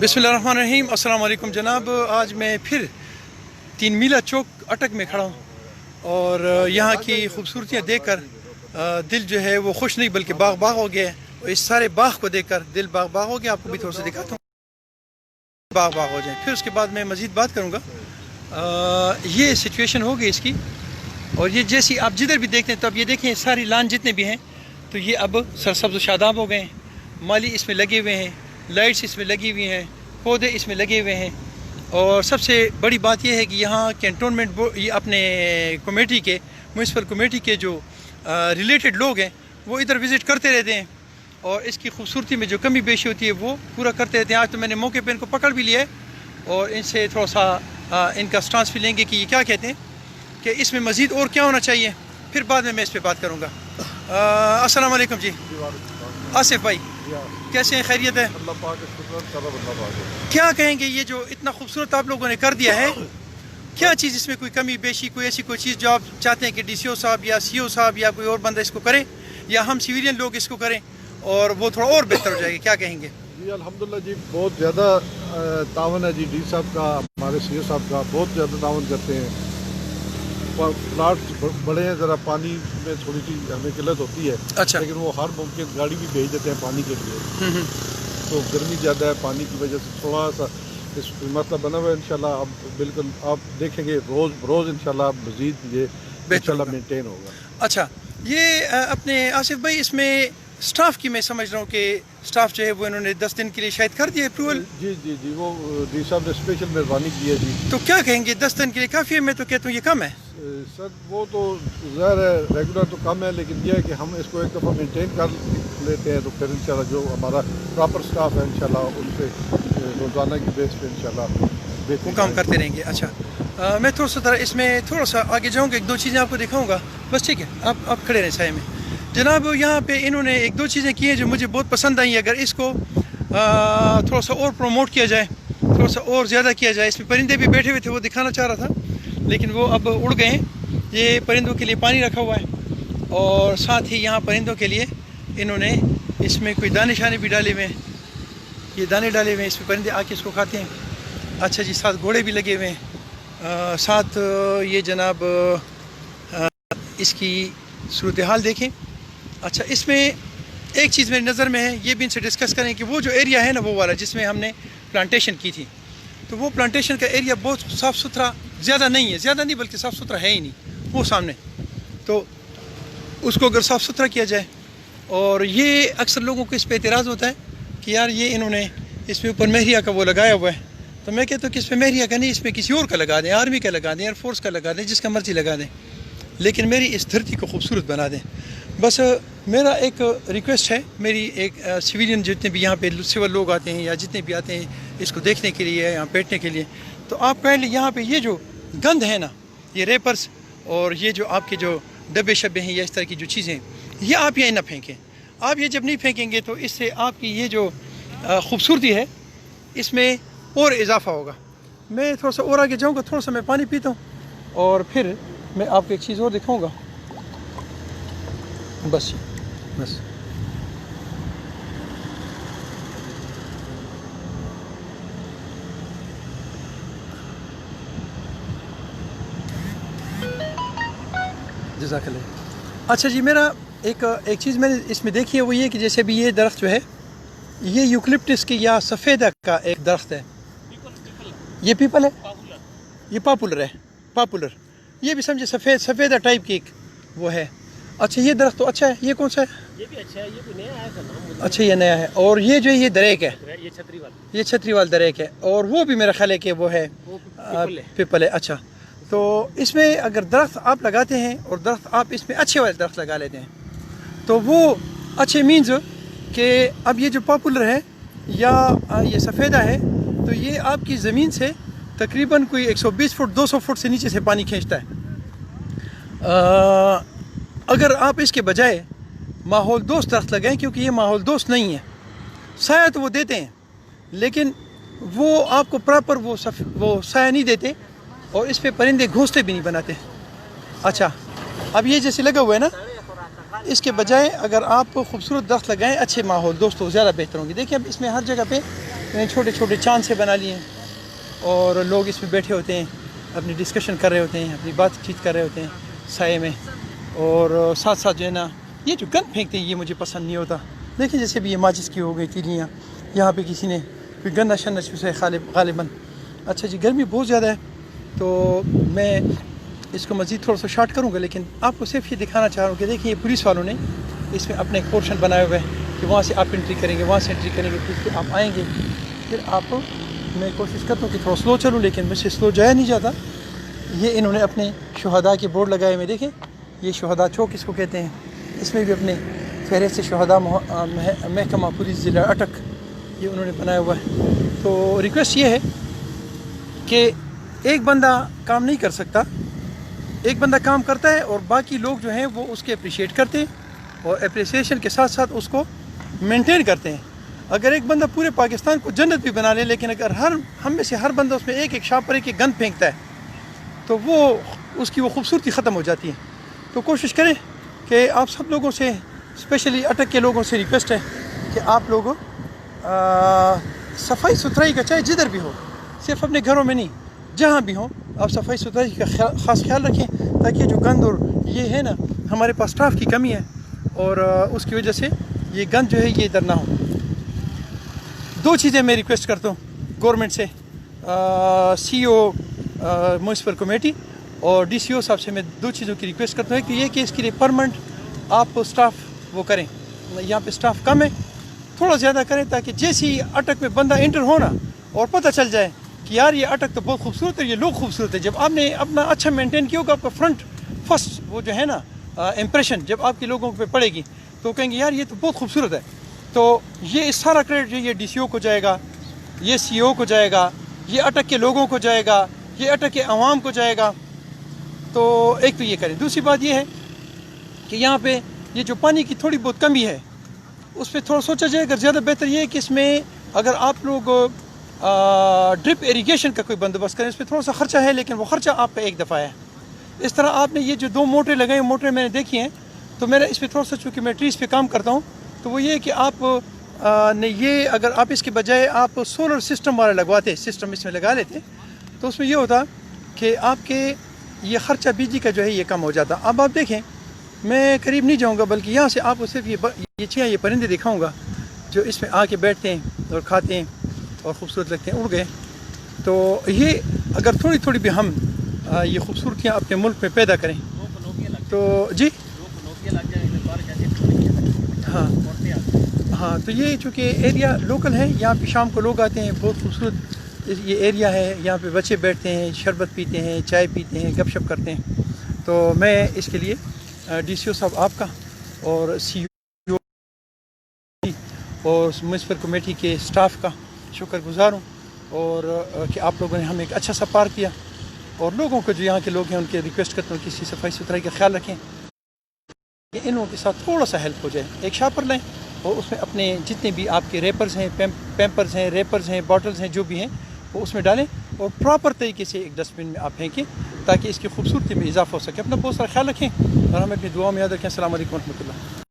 बिस्मिल्लाहिर्रहमानिर्रहीम। अस्सलाम वालेकुम जनाब। आज मैं फिर 3 मीला चौक अटक में खड़ा हूँ और यहाँ की खूबसूरतियाँ देखकर दिल जो है वो खुश नहीं बल्कि बाग बाग हो गया है। और इस सारे बाग को देखकर दिल बाग बाग हो गया। आपको भी थोड़ा सा दिखाता हूँ, बाग बाग हो जाए। फिर उसके बाद मैं मज़ीद बात करूँगा। ये सिचुएशन हो गई इसकी। और ये जैसी आप जिधर भी देखते हैं तो अब ये देखें सारी लान जितने भी हैं तो ये अब सरसब्ज़ शादाब हो गए हैं। माली इसमें लगे हुए हैं, लाइट्स इसमें लगी हुई हैं, पौधे इसमें लगे हुए हैं। और सबसे बड़ी बात यह है कि यहाँ कैंटोनमेंट ये अपने कमेटी के म्यूनसिपल कमेटी के जो रिलेटेड लोग हैं वो इधर विज़िट करते रहते हैं और इसकी खूबसूरती में जो कमी बेशी होती है वो पूरा करते रहते हैं। आज तो मैंने मौके पर इनको पकड़ भी लिया है और इनसे थोड़ा सा इनका स्टांस भी लेंगे कि ये क्या कहते हैं कि इसमें मज़ीद और क्या होना चाहिए। फिर बाद में मैं इस पर बात करूँगा। अस्सलाम वालेकुम जी। आसिफ भाई कैसे हैं, खैरियत है? अल्लाह पाक का शुक्र, सारा बंदा पाक है। क्या कहेंगे ये जो इतना खूबसूरत आप लोगों ने कर दिया है, क्या चीज़ इसमें कोई कमी बेशी, कोई ऐसी कोई चीज़ जो आप चाहते हैं कि डीसीओ साहब या सीओ साहब या कोई और बंदा इसको करे या हम सिविलियन लोग इसको करें और वो थोड़ा और बेहतर हो जाएगा? क्या कहेंगे? जी अल्हम्दुलिल्लाह जी, बहुत ज़्यादा तावन है जी। डी साहब का, हमारे सीओ साहब का बहुत ज़्यादा तावन करते हैं। प्लाट बड़े हैं, ज़रा पानी में थोड़ी सी हमें किल्लत होती है। अच्छा। लेकिन वो हर मुमकिन गाड़ी भी भेज देते हैं पानी के लिए। तो गर्मी ज़्यादा है, पानी की वजह से थोड़ा सा इस मसला बना हुआ है। इंशाल्लाह अब बिल्कुल आप देखेंगे रोज़ इंशाल्लाह मज़ीद ये इंशाल्लाह मेंटेन होगा। अच्छा, ये अपने आसिफ भाई इसमें स्टाफ की मैं समझ रहा हूँ कि स्टाफ जो है वो इन्होंने 10 दिन के लिए शायद कर दिया अप्रूवल। जी जी जी, वो डी साहब ने स्पेशल मेहरबानी की है जी। तो क्या कहेंगे, 10 दिन के लिए काफ़ी है? मैं तो कहता हूँ ये कम है सर। वो तो ज़ाहिर है रेगुलर तो कम है, लेकिन यह है कि हम इसको एक दफ़ा मेंटेन कर लेते हैं तो फिर इंशाल्लाह जो हमारा प्रॉपर स्टाफ है इंशाल्लाह उनसे रोज़ाना की बेस पे इंशाल्लाह वो काम करते रहेंगे। अच्छा, मैं थोड़ा सा इसमें थोड़ा सा आगे जाऊँगा, 1-2 चीज़ें आपको दिखाऊँगा बस, ठीक है? आप खड़े रहें साए में। जनाब यहाँ पे इन्होंने 1-2 चीज़ें की हैं जो मुझे बहुत पसंद आई। अगर इसको थोड़ा सा और प्रमोट किया जाए, थोड़ा सा और ज़्यादा किया जाए। इसमें परिंदे भी बैठे हुए थे, वो दिखाना चाह रहा था लेकिन वो अब उड़ गए हैं। ये परिंदों के लिए पानी रखा हुआ है और साथ ही यहाँ परिंदों के लिए इन्होंने इसमें कोई दाने शाने भी डाले हुए हैं। ये दाने डाले हुए हैं, इसमें परिंदे आके इसको खाते हैं। अच्छा जी, साथ घोड़े भी लगे हुए हैं। साथ ये जनाब इसकी सूरत हाल देखें। अच्छा, इसमें एक चीज़ मेरी नज़र में है, ये भी इनसे डिस्कस करें कि वो जो एरिया है ना वो वाला जिसमें हमने प्लांटेशन की थी, तो वो प्लांटेशन का एरिया बहुत साफ़ सुथरा ज़्यादा नहीं है, ज़्यादा नहीं बल्कि साफ़ सुथरा है ही नहीं वो सामने। तो उसको अगर साफ़ सुथरा किया जाए, और ये अक्सर लोगों को इस पर एतराज़ होता है कि यार ये इन्होंने इसमें ऊपर महरिया का वो लगाया हुआ है, तो मैं कहता हूँ कि इसमें महरिया का नहीं, इसमें किसी और का लगा दें, आर्मी का लगा दें, एयरफोर्स का लगा दें, जिसका मर्ज़ी लगा दें, लेकिन मेरी इस धरती को खूबसूरत बना दें। बस मेरा एक रिक्वेस्ट है, मेरी एक सिविलियन जितने भी यहाँ पे सिविल लोग आते हैं या जितने भी आते हैं इसको देखने के लिए या बैठने के लिए, तो आप पहले यहाँ पे ये जो गंद है ना, ये रेपर्स और ये जो आपके जो डब्बे शब्बे हैं या इस तरह की जो चीज़ें, ये आप यहाँ ना फेंकें। आप ये जब नहीं फेंकेंगे तो इससे आपकी ये जो खूबसूरती है इसमें और इजाफा होगा। मैं थोड़ा सा और आगे जाऊँगा, थोड़ा सा मैं पानी पीता हूँ और फिर मैं आपको एक चीज़ और दिखाऊँगा। बस जज़ाकल्लाह। अच्छा जी, मेरा एक चीज़ मैंने इसमें देखी है वो ये कि जैसे भी ये दरख्त जो है ये यूकलिप्टस की या सफ़ेदा का एक दरख्त है। ये पीपल है, ये पॉपुलर है, पॉपुलर ये भी समझे सफ़ेदा टाइप की एक वो है। अच्छा, ये दरख्त तो अच्छा है, ये कौन सा है? ये भी अच्छा है, ये भी नया है। अच्छा, ये नया है। और ये जो ये दरेक है, ये छतरी वाल दरेक है, और वो भी मेरा ख्याल है कि वो है पीपल है। अच्छा, तो इसमें अगर दरख्त आप लगाते हैं और दरख्त आप इसमें अच्छे वाले दरख्त लगा लेते हैं तो वो अच्छे मीन्स कि अब ये जो पॉपुलर है या ये सफ़ेदा है तो ये आपकी ज़मीन से तकरीबन कोई 120 फुट 200 फुट से नीचे से पानी खींचता है। अगर आप इसके बजाय माहौल दोस्त दरख्त लगाएं, क्योंकि ये माहौल दोस्त नहीं है, साया तो वो देते हैं लेकिन वो आपको प्रॉपर वो साया नहीं देते और इस पे परिंदे घोंसले भी नहीं बनाते। अच्छा, अब ये जैसे लगा हुआ है ना, इसके बजाय अगर आप खूबसूरत दरख्त लगाएं अच्छे माहौल दोस्तों ज़्यादा बेहतर होंगे। देखिए अब इसमें हर जगह पे मैंने छोटे छोटे चांद से बना लिए हैं और लोग इसमें बैठे होते हैं, अपनी डिस्कशन कर रहे होते हैं, अपनी बातचीत कर रहे होते हैं साए में। और साथ साथ जो है ना, ये जो गन फेंकते हैं ये मुझे पसंद नहीं होता। देखिए जैसे भी ये माचिस की हो गई तीलियाँ, यहाँ पे किसी ने कोई गंदा शंदा चूसा है गालिबन। अच्छा जी, गर्मी बहुत ज़्यादा है तो मैं इसको मज़ीद थोड़ा सा शॉर्ट करूँगा, लेकिन आपको सिर्फ ये दिखाना चाह रहा हूँ कि देखिए ये पुलिस वालों ने इसमें अपने एक पोर्शन बनाए हुए हैं कि वहाँ से आप एंट्री करेंगे, वहाँ से एंट्री करेंगे, फिर आप आएँगे, फिर आप, मैं कोशिश करता हूँ कि थोड़ा स्लो चलूँ, लेकिन मुझसे स्लो जाया नहीं जाता। ये इन्होंने अपने शुहदा के बोर्ड लगाए हुए, देखें ये शुहदा चौक इसको कहते हैं, इसमें भी अपने फहरिस्त शुहदा महकमा पुलिस ज़िला अटक ये उन्होंने बनाया हुआ है। तो रिक्वेस्ट ये है कि एक बंदा काम नहीं कर सकता, एक बंदा काम करता है और बाकी लोग जो हैं वो उसके अप्रिशिएट करते हैं और अप्रिसिएशन के साथ साथ उसको मेंटेन करते हैं। अगर एक बंदा पूरे पाकिस्तान को जन्नत भी बना ले, लेकिन अगर हम में से हर बंदा उसमें एक एक शाप पर एक गन फेंकता है तो वो उसकी वो खूबसूरती ख़त्म हो जाती है। तो कोशिश करें कि आप सब लोगों से, स्पेशली अटक के लोगों से रिक्वेस्ट है कि आप लोग सफाई सुथराई का, चाहे जिधर भी हो, सिर्फ अपने घरों में नहीं, जहाँ भी हो, आप सफाई सुथराई का ख़ास ख्याल रखें, ताकि जो गंद और ये है ना, हमारे पास स्टाफ की कमी है और उसकी वजह से ये गंद जो है ये इधर ना हो। दो चीज़ें मैं रिक्वेस्ट करता हूँ गवर्नमेंट से, CEO म्यूनसिपल कमेटी और DCO साहब से मैं दो चीज़ों की रिक्वेस्ट करता हूँ कि ये कि इसके लिए परमानेंट आप स्टाफ वो करें। यहाँ पे स्टाफ कम है, थोड़ा ज़्यादा करें, ताकि जैसे ही अटक में बंदा इंटर हो ना और पता चल जाए कि यार ये अटक तो बहुत खूबसूरत है, ये लोग खूबसूरत है। जब आपने अपना अच्छा मेंटेन किया होगा, आपका फर्स्ट वो जो है ना इम्प्रेशन जब आपके लोगों पे पड़ेगी तो कहेंगे यार ये तो बहुत खूबसूरत है। तो ये इस सारा क्रेडिट जो ये DCO को जाएगा, ये CO को जाएगा, ये अटक के लोगों को जाएगा, ये अटक के अवाम को जाएगा। तो एक तो ये करें। दूसरी बात ये है कि यहाँ पे ये जो पानी की थोड़ी बहुत कमी है उस पर थोड़ा सोचा जाए। अगर ज़्यादा बेहतर ये है कि इसमें अगर आप लोग ड्रिप इरिगेशन का कोई बंदोबस्त करें, इस पर थोड़ा सा ख़र्चा है, लेकिन वो ख़र्चा आपका एक दफ़ा है। इस तरह आपने ये जो 2 मोटरें लगाई, मोटरें मैंने देखी हैं, तो मेरा इस पर थोड़ा सा, चूँकि मैं ट्रीज़ पे काम करता हूँ, तो वो ये है कि आप ने ये अगर आप इसके बजाय आप सोलर सिस्टम वाला लगवाते, सिस्टम इसमें लगा लेते, तो उसमें ये होता कि आपके ये ख़र्चा बिजली का जो है ये कम हो जाता। अब आप देखें, मैं करीब नहीं जाऊँगा, बल्कि यहाँ से आपको सिर्फ ये चिड़िया, ये परिंदे दिखाऊँगा जो इसमें आके बैठते हैं और खाते हैं और ख़ूबसूरत लगते हैं, उड़ गए। तो ये अगर थोड़ी थोड़ी भी हम ये खूबसूरतियाँ अपने मुल्क में पैदा करें तो जी हाँ, तो ये चूँकि एरिया लोकल है, यहाँ पे शाम को लोग आते हैं, बहुत खूबसूरत ये एरिया है, यहाँ पे बच्चे बैठते हैं, शरबत पीते हैं, चाय पीते हैं, गपशप करते हैं। तो मैं इसके लिए DCO साहब आपका और CEO और म्यूनसिपल कमेटी के स्टाफ का शुक्रगुज़ार हूँ, और कि आप लोगों ने हमें एक अच्छा सा पार्क दिया। और लोगों को जो यहाँ के लोग हैं उनके रिक्वेस्ट करता हूँ कि इसी सफाई सुथराई का ख्याल रखें, कि इन लोगों के साथ थोड़ा सा हेल्प हो जाए। एक शापर लें और उसमें अपने जितने भी आपके रेपर्स हैं, पैम्पर्स हैं, रेपर्स हैं, बॉटल्स हैं, जो भी हैं वो उसमें डालें और प्रॉपर तरीके से एक डस्टबिन में आप फेंकें, ताकि इसकी खूबसूरती में इजाफा हो सके। अपना बहुत सारा ख्याल रखें और हमें अपनी दुआ में याद रखें। अस्सलाम वालेकुम रहमतुल्लाह।